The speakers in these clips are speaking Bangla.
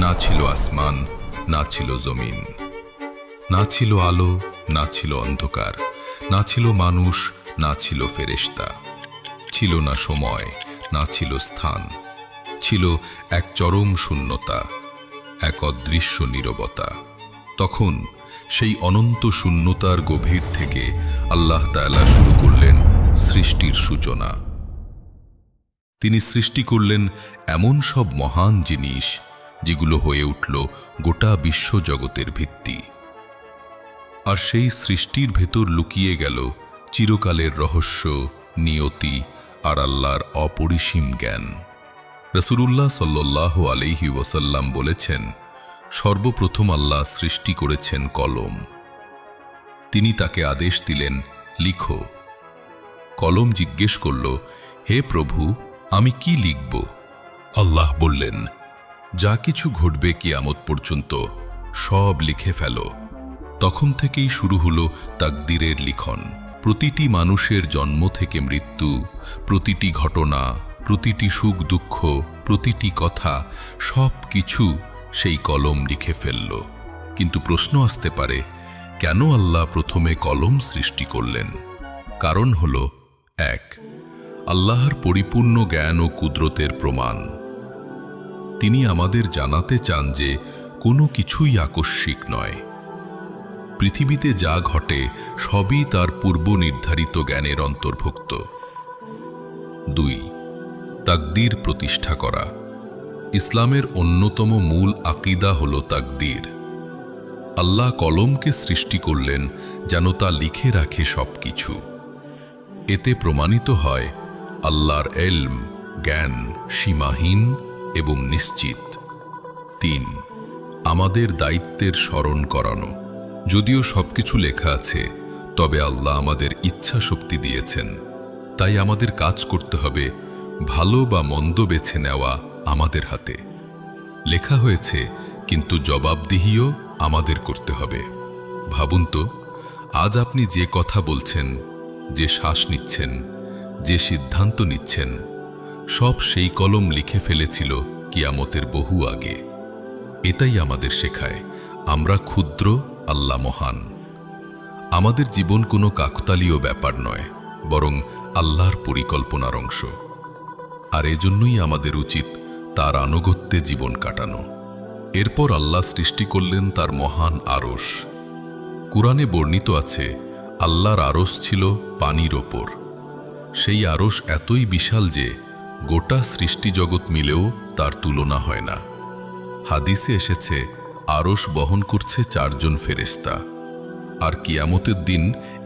না ছিল আসমান, না ছিল জমিন, না ছিল আলো, না ছিল অন্ধকার, না ছিল মানুষ, না ছিল ফেরেশতা, ছিল না সময়, না ছিল স্থান, ছিল এক চরম শূন্যতা, এক অদৃশ্য নীরবতা। তখন সেই অনন্ত শূন্যতার গভীর থেকে আল্লাহ তাআলা শুরু করলেন সৃষ্টির সূচনা। তিনি সৃষ্টি করলেন এমন সব মহান জিনিস যেগুলো হয়ে উঠল গোটা বিশ্বজগতের ভিত্তি। আর সেই সৃষ্টির ভেতর লুকিয়ে গেল চিরকালের রহস্য, নিয়তি আর আল্লাহর অপরিসীম জ্ঞান। রাসূলুল্লাহ সাল্লাল্লাহু আলাইহি ওয়াসাল্লাম বলেছেন, সর্বপ্রথম আল্লাহ সৃষ্টি করেছেন কলম। তিনি তাকে আদেশ দিলেন, লিখো। কলম জিজ্ঞেস করল, হে প্রভু, আমি কি লিখব? আল্লাহ বললেন, যা কিছু ঘটবে কিয়ামত পর্যন্ত সব লিখে ফেলো। তখন থেকেই শুরু হলো তাকদীরের লিখন। প্রতিটি মানুষের জন্ম থেকে মৃত্যু, প্রতিটি ঘটনা, প্রতিটি সুখ দুঃখ, প্রতিটি কথা, সব কিছু সেই কলম লিখে ফেলল। কিন্তু প্রশ্ন আসতে পারে, কেন আল্লাহ প্রথমে কলম সৃষ্টি করলেন? কারণ হল, এক, আল্লাহর পরিপূর্ণ জ্ঞান ও কুদরতের প্রমাণ। তিনি আমাদের জানাতে চান যে কোনো কিছুই আকস্মিক নয়। পৃথিবীতে যা ঘটে সবই তার পূর্ব নির্ধারিত জ্ঞানের অন্তর্ভুক্ত। দুই, তাকদীর প্রতিষ্ঠা করা। ইসলামের অন্যতম মূল আকীদা হল তাকদীর। আল্লাহ কলমকে সৃষ্টি করলেন যেন তা লিখে রাখে সবকিছু। এতে প্রমাণিত হয় আল্লাহর ইলম, জ্ঞান সীমাহীন এবং নিশ্চিত। তিন, আমাদের দায়িত্বের স্মরণ করানো। যদিও সবকিছু লেখা আছে, তবে আল্লাহ আমাদের ইচ্ছা শক্তি দিয়েছেন। তাই আমাদের কাজ করতে হবে, ভালো বা মন্দ বেছে নেওয়া আমাদের হাতে। লেখা হয়েছে, কিন্তু জবাবদিহিও আমাদের করতে হবে। ভাবুন তো, আজ আপনি যে কথা বলছেন, যে শ্বাস নিচ্ছেন, যে সিদ্ধান্ত নিচ্ছেন, সব সেই কলম লিখে ফেলেছিল কিয়ামতের বহু আগে। এটাই আমাদের শেখায়, আমরা ক্ষুদ্র, আল্লাহ মহান। আমাদের জীবন কোনো কাকতালীয় ব্যাপার নয়, বরং আল্লাহর পরিকল্পনার অংশ। আর এজন্যই আমাদের উচিত তার আনুগত্যে জীবন কাটানো। এরপর আল্লাহ সৃষ্টি করলেন তার মহান আরশ। কুরআনে বর্ণিত আছে, আল্লাহর আরশ ছিল পানির ওপর। সেই আরশ এতই বিশাল যে গোটা সৃষ্টিজগৎ মিলেও তার তুলনা হয় না। হাদিসে এসেছে, আরশ বহন করছে 4 জন ফেরেশতা, আর কিয়ামতের দিন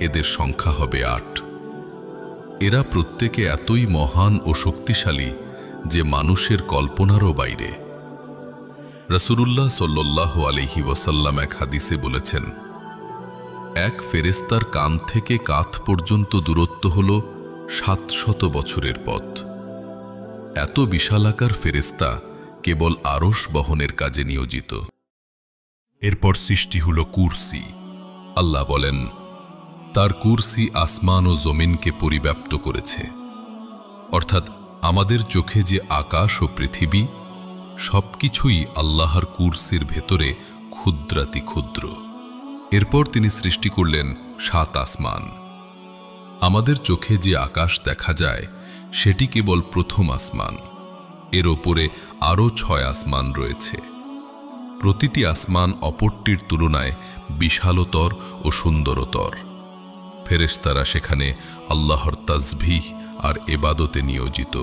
এদের সংখ্যা হবে 8। এরা প্রত্যেকে এতই মহান ও শক্তিশালী যে মানুষের কল্পনারও বাইরে। রাসূলুল্লাহ সাল্লাল্লাহু আলাইহি ওয়াসাল্লাম এক হাদিসে বলেছেন, এক ফেরেশতার কান থেকে কাঁধ পর্যন্ত দূরত্ব হল 700 বছরের পথ। এত বিশালাকার ফেরেশতা কেবল আরশ বহনের কাজে নিয়োজিত। এরপর সৃষ্টি হল কুরসি। আল্লাহ বলেন, তার কুরসি আসমান ও জমিনকে পরিব্যাপ্ত করেছে। অর্থাৎ আমাদের চোখে যে আকাশ ও পৃথিবী, সবকিছুই আল্লাহর কুরসির ভেতরে ক্ষুদ্রাতি ক্ষুদ্র। এরপর তিনি সৃষ্টি করলেন 7 আসমান। আমাদের চোখে যে আকাশ দেখা যায়, সেটি কেবল প্রথম আসমান। এর ওপরে আরও 6 আসমান রয়েছে। প্রতিটি আসমান অপরটির তুলনায় বিশালতর ও সুন্দরতর। ফেরেশতারা সেখানে আল্লাহর তাসবিহ আর ইবাদতে নিয়োজিত,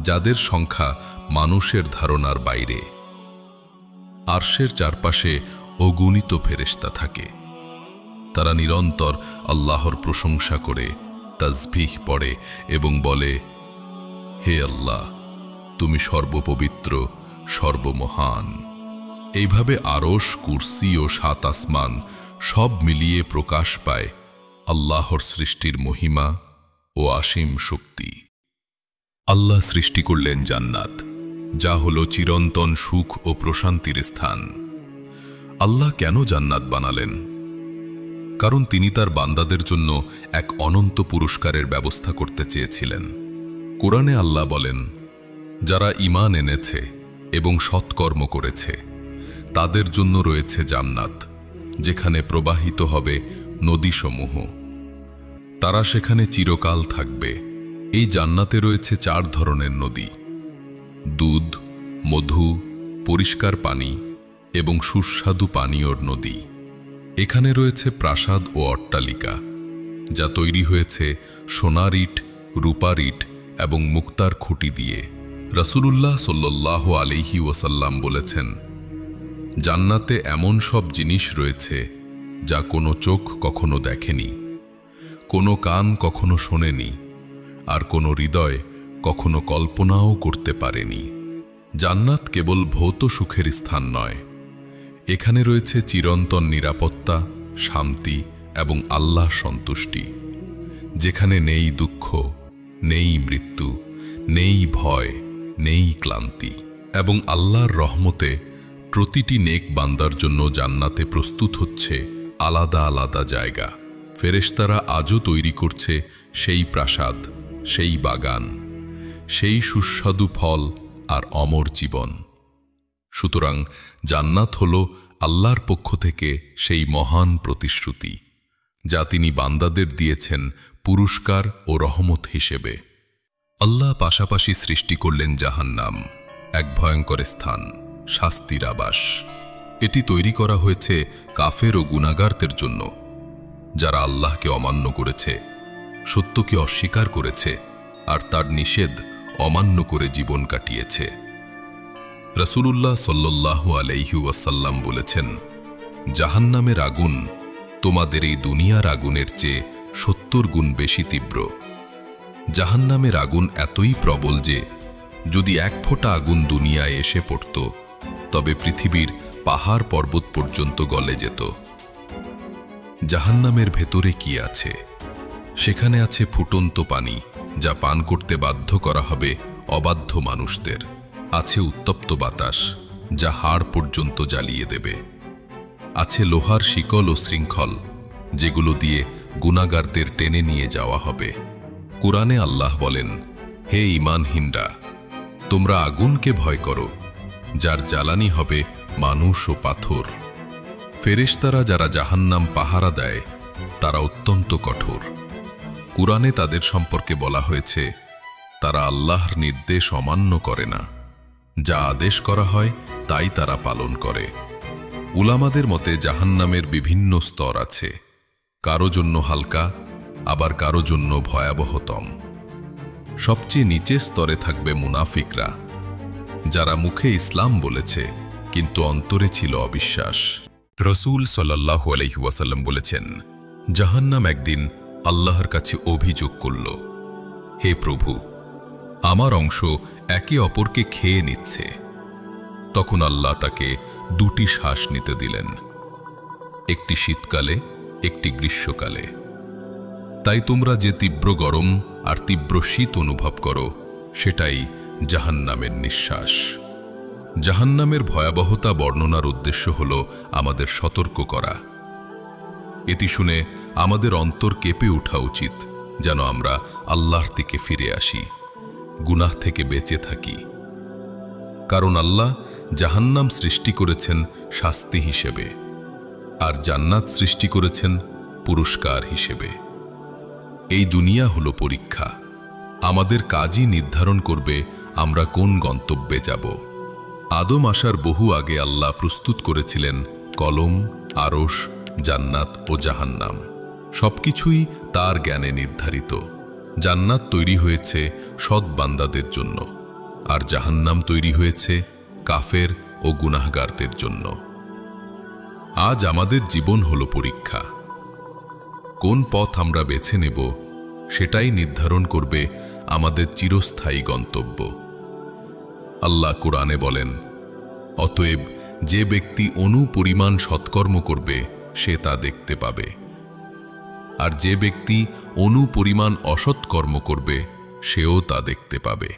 যাদের সংখ্যা মানুষের ধারণার বাইরে। আরশের চারপাশে অগণিত ফেরেশতা থাকে। তারা নিরন্তর আল্লাহর প্রশংসা করে, তাসবিহ পড়ে এবং বলে, হে আল্লাহ, তুমি সর্বপবিত্র, সর্বমহান। এইভাবে আরশ, কুরসি ও 7 আসমান সব মিলিয়ে প্রকাশ পায় আল্লাহর সৃষ্টির মহিমা ও অসীম শক্তি। আল্লাহ সৃষ্টি করলেন জান্নাত, যা হলো চিরন্তন সুখ ও প্রশান্তির স্থান। আল্লাহ কেন জান্নাত বানালেন? কারণ তিনি তার বান্দাদের জন্য এক অনন্ত পুরস্কারের ব্যবস্থা করতে চেয়েছিলেন। কোরআনে আল্লাহ বলেন, যারা ঈমান এনেছে এবং সৎকর্ম করেছে তাদের জন্য রয়েছে জান্নাত, যেখানে প্রবাহিত হবে নদীসমূহ। তারা সেখানে চিরকাল থাকবে। এই জান্নাতে রয়েছে 4 ধরনের নদী: দুধ, মধু, পরিষ্কার পানি এবং সুস্বাদু পানীয়র নদী। এখানে রয়েছে প্রাসাদ ও অট্টালিকা, যা তৈরি হয়েছে সোনার ইট, রূপার ইট এবং মুক্তার খুঁটি দিয়ে। রাসূলুল্লাহ সাল্লাল্লাহু আলাইহি ওয়াসাল্লাম বলেছেন, জান্নাতে এমন সব জিনিস রয়েছে যা কোনো চোখ কখনো দেখেনি, কোনো কান কখনো শোনেনি, আর কোনো হৃদয় কখনো কল্পনাও করতে পারেনি। জান্নাত কেবল ভৌত সুখের স্থান নয়, এখানে রয়েছে চিরন্তন নিরাপত্তা, শান্তি এবং আল্লাহ সন্তুষ্টি, যেখানে নেই দুঃখ, নেই মৃত্যু, নেই ভয়, নেই ক্লান্তি। এবং আল্লাহর রহমতে প্রতিটি নেক বান্দার জন্য জান্নাতে প্রস্তুত হচ্ছে আলাদা আলাদা জায়গা। ফেরেশতারা আজও তৈরি করছে সেই প্রাসাদ, সেই বাগান, সেই সুস্বাদু ফল আর অমর জীবন। সুতরাং জান্নাত হল আল্লাহর পক্ষ থেকে সেই মহান প্রতিশ্রুতি, যা তিনি বান্দাদের দিয়েছেন পুরস্কার ও রহমত হিসেবে। আল্লাহ পাশাপাশি সৃষ্টি করলেন জাহান্নাম, এক ভয়ঙ্কর স্থান, শাস্তির আবাস। এটি তৈরি করা হয়েছে কাফের ও গুনাহগারদের জন্য, যারা আল্লাহকে অমান্য করেছে, সত্যকে অস্বীকার করেছে আর তার নিষেধ অমান্য করে জীবন কাটিয়েছে। রাসূলুল্লাহ সাল্লাল্লাহু আলাইহি ওয়াসাল্লাম বলেছেন, জাহান্নামের আগুন তোমাদের এই দুনিয়ার আগুনের চেয়ে 70 গুণ বেশি তীব্র। জাহান্নামের আগুন এতই প্রবল যে যদি 1 ফোঁটা আগুন দুনিয়ায় এসে পড়ত, তবে পৃথিবীর পাহাড় পর্বত পর্যন্ত গলে যেত। জাহান্নামের ভেতরে কি আছে? সেখানে আছে ফুটন্ত পানি, যা পান করতে বাধ্য করা হবে অবাধ্য মানুষদের। আছে উত্তপ্ত বাতাস, যা হাড় পর্যন্ত জ্বালিয়ে দেবে। আছে লোহার শিকল ও শৃঙ্খল, যেগুলো দিয়ে গুনাহগারদের টেনে নিয়ে যাওয়া হবে। কুরআনে আল্লাহ বলেন, হে ঈমানহীনরা, তোমরা আগুনকে ভয় করো, যার জ্বালানি হবে মানুষ ও পাথর। ফেরেশতারা যারা জাহান্নাম পাহারা দেয়, তারা অত্যন্ত কঠোর। কুরআনে তাদের সম্পর্কে বলা হয়েছে, তারা আল্লাহর নির্দেশ অমান্য করে না, যা আদেশ করা হয় তাই তারা পালন করে। উলামাদের মতে জাহান্নামের বিভিন্ন স্তর আছে, কারো জন্য হালকা, আবার কারো জন্য ভয়াবহতম। সবচেয়ে নিচের স্তরে থাকবে মুনাফিকরা, যারা মুখে ইসলাম বলেছে কিন্তু অন্তরে ছিল অবিশ্বাস। রাসূল সাল্লাল্লাহু আলাইহি ওয়াসাল্লাম বলেছেন, জাহান্নাম একদিন আল্লাহর কাছে অভিযোগ করল, হে প্রভু, আমার অংশ একে অপরকে খেয়ে নিচ্ছে। তখন আল্লাহ তাকে 2টি শ্বাস নিতে দিলেন, একটি শীতকালে, একটি গ্রীষ্মকালে। তাই তোমরা যে তীব্র গরম আর তীব্র শীত অনুভব করো, সেটাই জাহান্নামের নিঃশ্বাস। জাহান্নামের ভয়াবহতা বর্ণনার উদ্দেশ্য হল আমাদের সতর্ক করা। এটি শুনে আমাদের অন্তর কেঁপে ওঠা উচিত, যেন আমরা আল্লাহর দিকে ফিরে আসি, গুনাহ থেকে বেঁচে থাকি। কারণ আল্লাহ জাহান্নাম সৃষ্টি করেছেন শাস্তি হিসেবে, আর জান্নাত সৃষ্টি করেছেন পুরস্কার হিসেবে। এই দুনিয়া হলো পরীক্ষা, আমাদের কাজই নির্ধারণ করবে আমরা কোন গন্তব্যে যাব। আদম আসার বহু আগে আল্লাহ প্রস্তুত করেছিলেন কলম, আরশ, জান্নাত ও জাহান্নাম। সবকিছুই তার জ্ঞানে নির্ধারিত। জান্নাত তৈরি হয়েছে সৎ বান্দাদের জন্য, আর জাহান্নাম তৈরি হয়েছে কাফের ও গুনাহগারদের জন্য। আজ আমাদের জীবন হলো পরীক্ষা। কোন পথ আমরা বেছে নেব, সেটাই নির্ধারণ করবে আমাদের চিরস্থায়ী গন্তব্য। আল্লাহ কুরআনে বলেন, অতএব যে ব্যক্তি অনুপরিমাণ সৎকর্ম করবে, সে তা দেখতে পাবে, আর যে ব্যক্তি অনুপরিমাণ অসৎকর্ম করবে, সেও তা দেখতে পাবে।